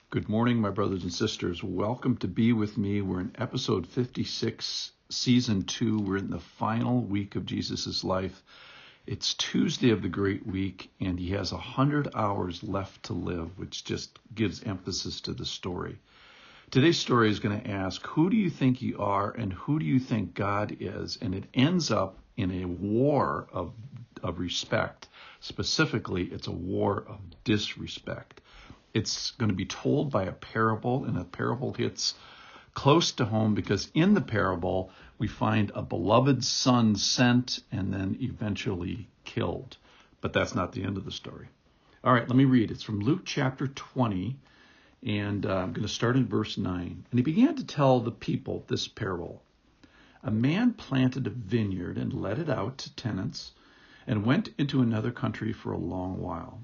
Good morning, my brothers and sisters. Welcome to Be With Me. We're in episode 56, season 2. We're in the final week of Jesus' life. It's Tuesday of the Great Week, and he has 100 hours left to live, which just gives emphasis to the story. Today's story is going to ask, who do you think you are and who do you think God is? And it ends up in a war of respect. Specifically, it's a war of disrespect. It's going to be told by a parable, and a parable hits close to home because in the parable, we find a beloved son sent and then eventually killed. But that's not the end of the story. All right, let me read. It's from Luke chapter 20, and I'm going to start in verse 9. And he began to tell the people this parable. A man planted a vineyard and let it out to tenants and went into another country for a long while.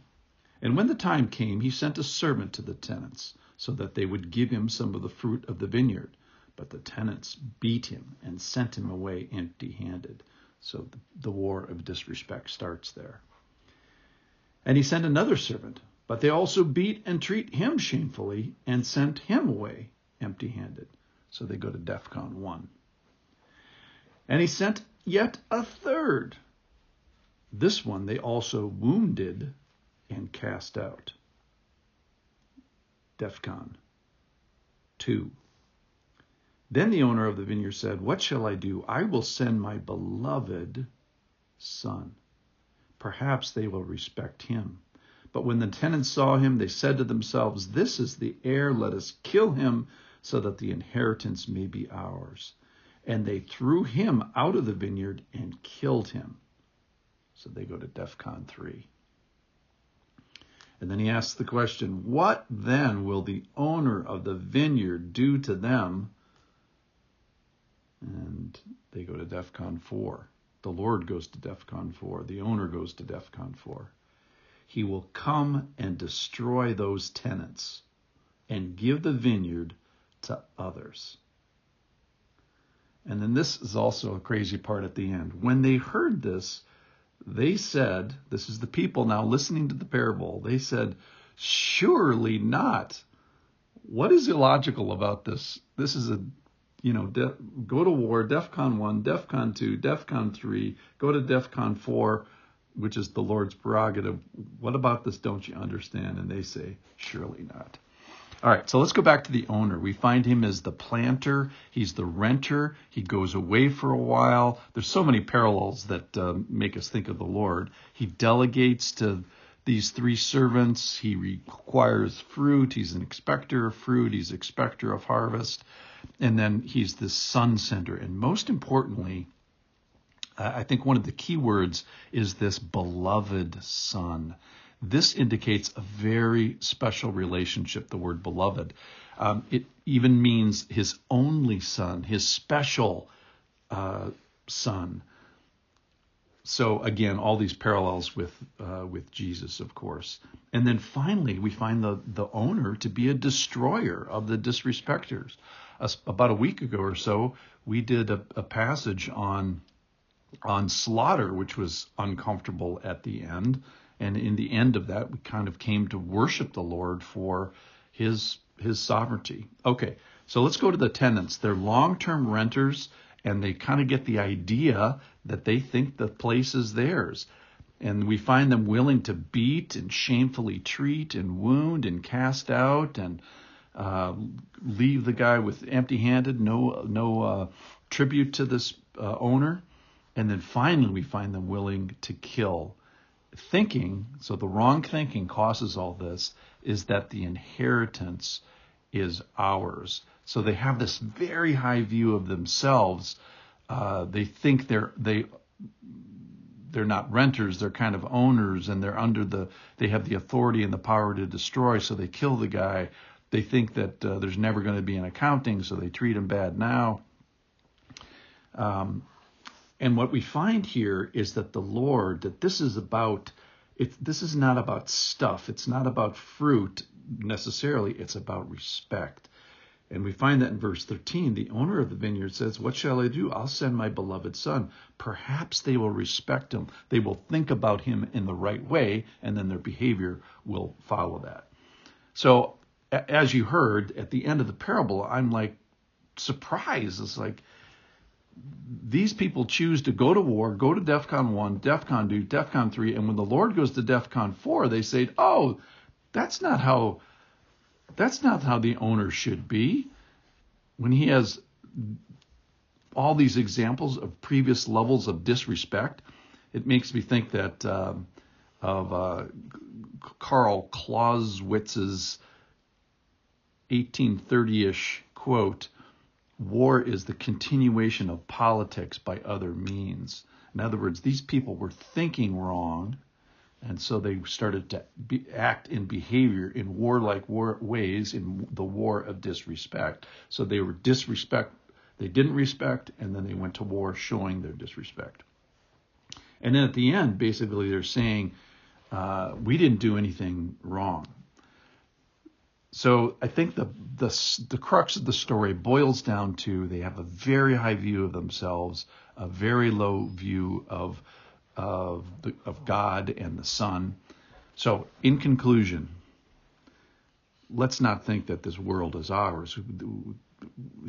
And when the time came, he sent a servant to the tenants so that they would give him some of the fruit of the vineyard. But the tenants beat him and sent him away empty-handed. So the war of disrespect starts there. And he sent another servant, but they also beat and treat him shamefully and sent him away empty-handed. So they go to DEFCON 1. And he sent yet a third. This one they also wounded and cast out. DEFCON 2. Then the owner of the vineyard said, "What shall I do? I will send my beloved son. Perhaps they will respect him." But when the tenants saw him, they said to themselves, "This is the heir. Let us kill him so that the inheritance may be ours." And they threw him out of the vineyard and killed him. So they go to DEFCON 3. And then he asks the question, what then will the owner of the vineyard do to them? And they go to DEFCON 4. The Lord goes to DEFCON 4. The owner goes to DEFCON 4. He will come and destroy those tenants and give the vineyard to others. And then this is also a crazy part at the end. When they heard this, they said, this is the people now listening to the parable, they said, "Surely not." What is illogical about this? This is go to war, DEFCON 1, DEFCON 2, DEFCON 3, go to DEFCON 4, which is the Lord's prerogative. What about this don't you understand? And they say, "Surely not." All right, so let's go back to the owner. We find him as the planter. He's the renter. He goes away for a while. There's so many parallels that make us think of the Lord. He delegates to these three servants. He requires fruit. He's an expector of fruit. He's expector of harvest. And then he's the son sender. And most importantly, I think one of the key words is this beloved son. This indicates a very special relationship, the word beloved. It even means his only son, his special son. So again, all these parallels with Jesus, of course. And then finally, we find the owner to be a destroyer of the disrespecters. About a week ago or so, we did a passage on slaughter, which was uncomfortable at the end. And in the end of that, we kind of came to worship the Lord for his sovereignty. Okay, so let's go to the tenants. They're long-term renters, and they kind of get the idea that they think the place is theirs. And we find them willing to beat and shamefully treat and wound and cast out and leave the guy with empty-handed, no tribute to this owner. And then finally, we find them willing to kill. So the wrong thinking causes all this, is that the inheritance is ours. So they have this very high view of themselves. They think they're not renters, they're kind of owners, and they have the authority and the power to destroy, so they kill the guy. They think that there's never going to be an accounting, so they treat him bad now. And what we find here is that the Lord, that this is not about stuff. It's not about fruit necessarily. It's about respect. And we find that in verse 13, the owner of the vineyard says, "What shall I do? I'll send my beloved son. Perhaps they will respect him. They will think about him in the right way, and then their behavior will follow that." So as you heard at the end of the parable, I'm like surprised. It's like these people choose to go to war, go to DEFCON 1, DEFCON 2, DEFCON 3, and when the Lord goes to DEFCON 4, they say, oh, that's not how the owner should be. When he has all these examples of previous levels of disrespect, it makes me think that of Karl Clausewitz's 1830-ish quote, "War is the continuation of politics by other means." In other words, these people were thinking wrong, and so they started to act in behavior in warlike ways in the war of disrespect. So they were they didn't respect, and then they went to war showing their disrespect. And then at the end, basically, they're saying, we didn't do anything wrong. So I think the crux of the story boils down to they have a very high view of themselves, a very low view of God and the Son. So in conclusion, let's not think that this world is ours.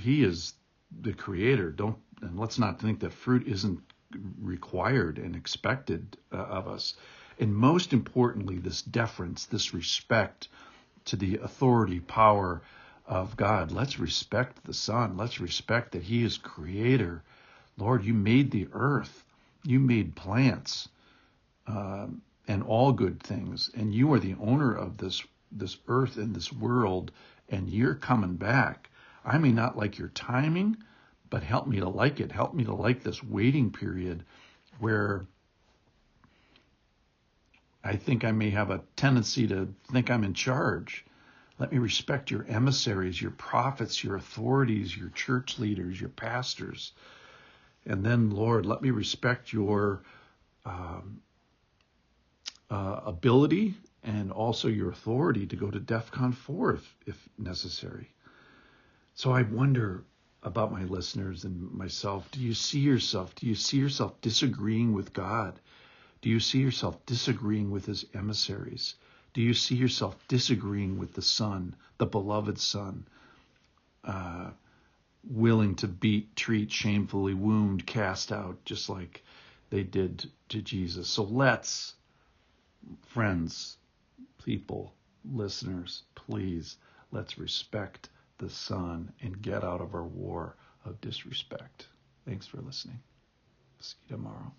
He is the creator. And let's not think that fruit isn't required and expected of us. And most importantly, this deference, this respect to the authority, power of God. Let's respect the Son. Let's respect that He is creator. Lord, you made the earth. You made plants and all good things. And you are the owner of this earth and this world, and you're coming back. I may not like your timing, but help me to like it. Help me to like this waiting period where I think I may have a tendency to think I'm in charge. Let me respect your emissaries, your prophets, your authorities, your church leaders, your pastors. And then, Lord, let me respect your ability and also your authority to go to DEFCON 4 if necessary. So I wonder about my listeners and myself. Do you see yourself? Do you see yourself disagreeing with God? Do you see yourself disagreeing with His emissaries? Do you see yourself disagreeing with the Son, the beloved Son, willing to beat, treat, shamefully wound, cast out, just like they did to Jesus? So let's, friends, people, listeners, please, let's respect the Son and get out of our war of disrespect. Thanks for listening. See you tomorrow.